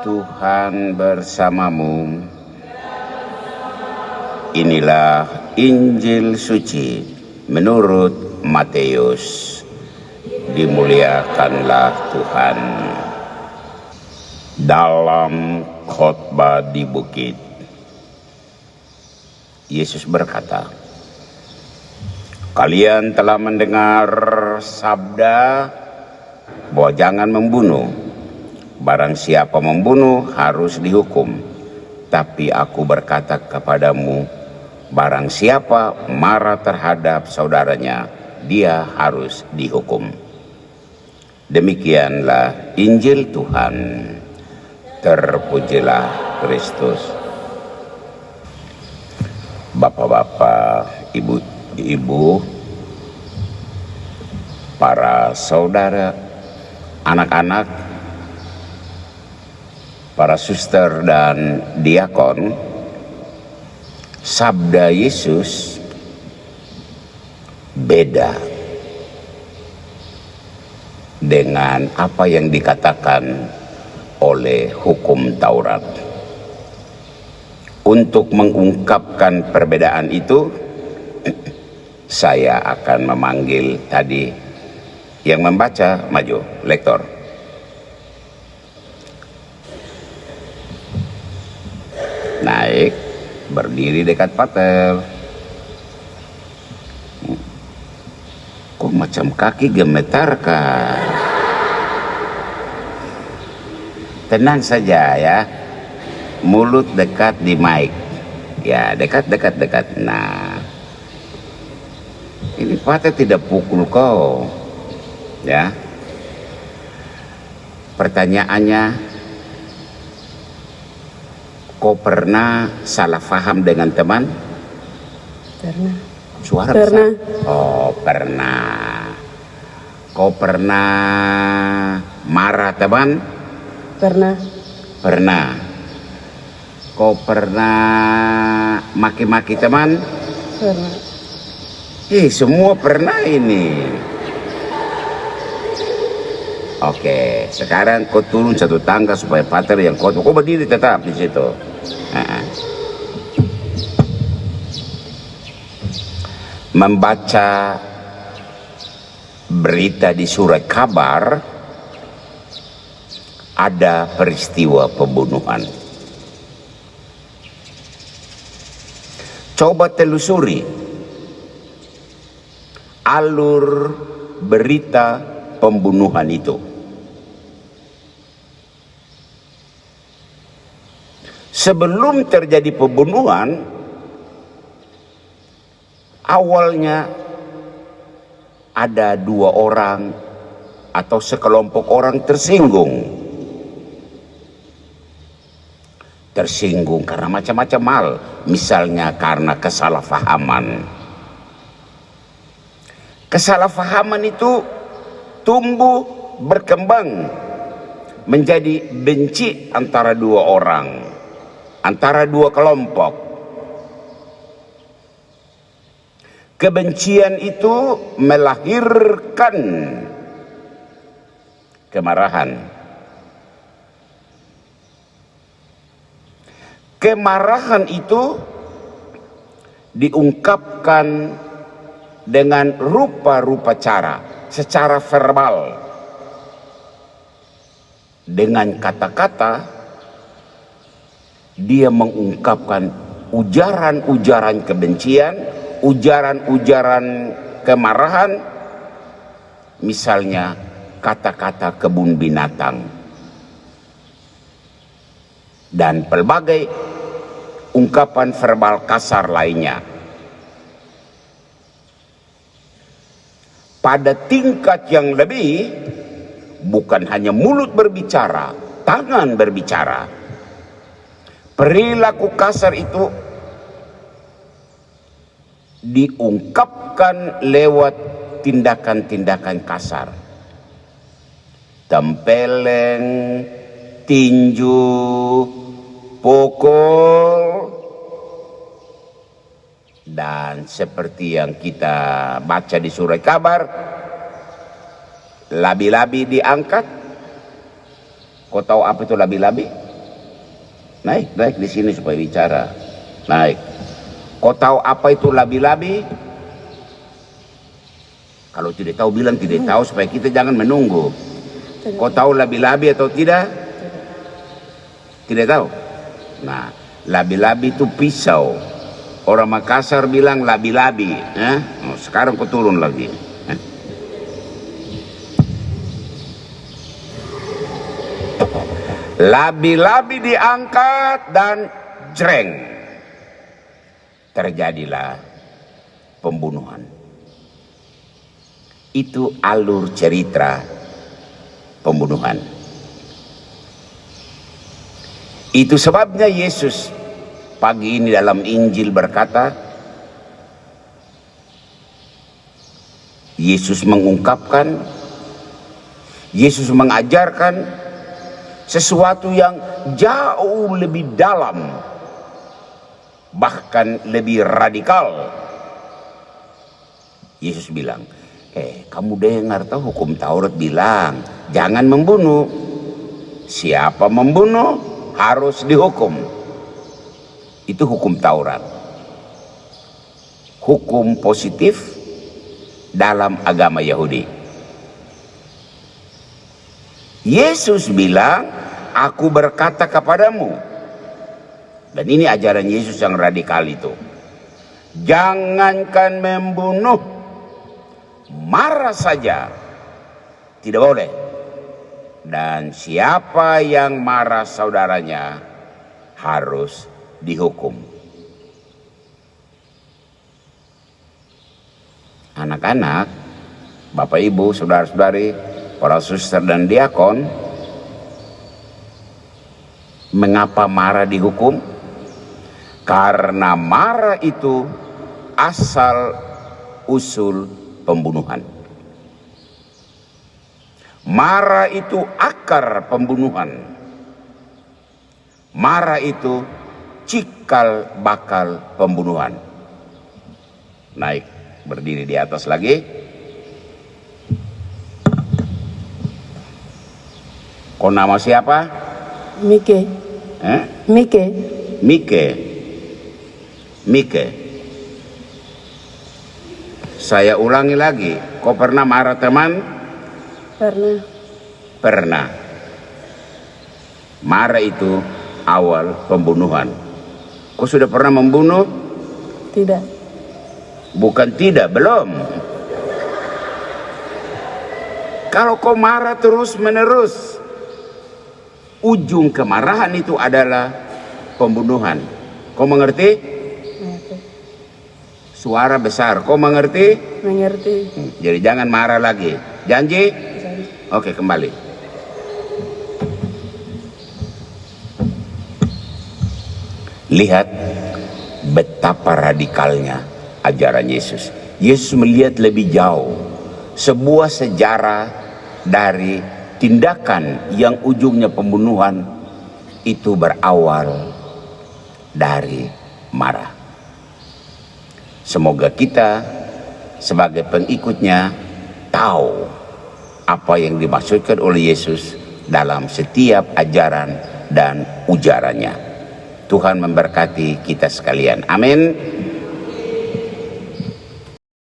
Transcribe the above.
Tuhan bersamamu. Inilah Injil suci menurut Matius. Dimuliakanlah Tuhan. Dalam khotbah di bukit, Yesus berkata, "Kalian telah mendengar sabda bahwa jangan membunuh. Barang siapa membunuh harus dihukum. Tapi aku berkata kepadamu, barang siapa marah terhadap saudaranya, dia harus dihukum." Demikianlah Injil Tuhan. Terpujilah Kristus. Bapak-bapak, ibu-ibu, para saudara, anak-anak, para suster dan diakon, sabda Yesus beda dengan apa yang dikatakan oleh hukum Taurat. Untuk mengungkapkan perbedaan itu, saya akan memanggil tadi yang membaca, maju, lektor. Naik, berdiri dekat patel. Kok macam kaki gemetar kan? Tenang saja ya. Mulut dekat di mic. Ya, dekat. Nah, ini patel tidak pukul kau. Ya. Pertanyaannya, kau pernah salah paham dengan teman? Pernah. Suara pernah. Besar. Oh, pernah. Kau pernah marah teman? Pernah. Kau pernah maki-maki teman? Pernah. Semua pernah ini. Oke, sekarang kau turun satu tangga supaya pater yang kau berdiri tetap di situ. Membaca berita di surat kabar, ada peristiwa pembunuhan. Coba telusuri alur berita pembunuhan itu. Sebelum terjadi pembunuhan, awalnya ada dua orang atau sekelompok orang tersinggung karena macam-macam hal, misalnya karena kesalahpahaman. Kesalahpahaman itu tumbuh berkembang menjadi benci antara dua orang, antara dua kelompok. Kebencian itu melahirkan kemarahan. Kemarahan itu diungkapkan dengan rupa-rupa cara, secara verbal. Dengan kata-kata, dia mengungkapkan ujaran-ujaran kebencian, ujaran-ujaran kemarahan, misalnya kata-kata kebun binatang, dan pelbagai ungkapan verbal kasar lainnya. Pada tingkat yang lebih, bukan hanya mulut berbicara, tangan berbicara. Perilaku kasar itu diungkapkan lewat tindakan-tindakan kasar. Tempeleng, tinju, pukul, dan seperti yang kita baca di surat kabar, labi-labi diangkat. Kau tahu apa itu labi-labi? Naik di sini supaya bicara. Naik. Kau tahu apa itu labi-labi? Kalau tidak tahu bilang tidak tahu supaya kita jangan menunggu. Kau tahu labi-labi atau tidak? Tidak tahu. Nah, labi-labi itu pisau. Orang Makassar bilang labi-labi. Oh, sekarang kau turun lagi. Labi-labi diangkat dan jreng. Terjadilah pembunuhan. Itu alur cerita pembunuhan. Itu sebabnya Yesus pagi ini dalam Injil berkata, Yesus mengungkapkan, Yesus mengajarkan sesuatu yang jauh lebih dalam, bahkan lebih radikal. Yesus bilang, kamu dengar tahu hukum Taurat bilang jangan membunuh. Siapa membunuh harus dihukum. Itu hukum Taurat. Hukum positif dalam agama Yahudi. Yesus bilang, aku berkata kepadamu. Dan ini ajaran Yesus yang radikal itu. Jangankan membunuh, marah saja tidak boleh. Dan siapa yang marah saudaranya harus dihukum. Anak-anak, Bapak Ibu, saudara-saudari, para suster dan diakon, mengapa marah dihukum? Karena marah itu asal usul pembunuhan. Marah itu akar pembunuhan. Marah itu cikal bakal pembunuhan. Naik, berdiri di atas lagi. Kau nama siapa? Mike. Mike. Mike. Saya ulangi lagi. Kau pernah marah teman? Pernah. Marah itu awal pembunuhan. Kau sudah pernah membunuh? Tidak. Bukan tidak, belum. Kalau kau marah terus menerus, ujung kemarahan itu adalah pembunuhan. Kau mengerti? Mengerti. Suara besar. Kau mengerti? Mengerti. Jadi jangan marah lagi. Janji? Oke, kembali. Lihat betapa radikalnya ajaran Yesus. Yesus melihat lebih jauh. Sebuah sejarah dari tindakan yang ujungnya pembunuhan itu berawal dari marah. Semoga kita sebagai pengikutnya tahu apa yang dimaksudkan oleh Yesus dalam setiap ajaran dan ujarannya. Tuhan memberkati kita sekalian. Amin.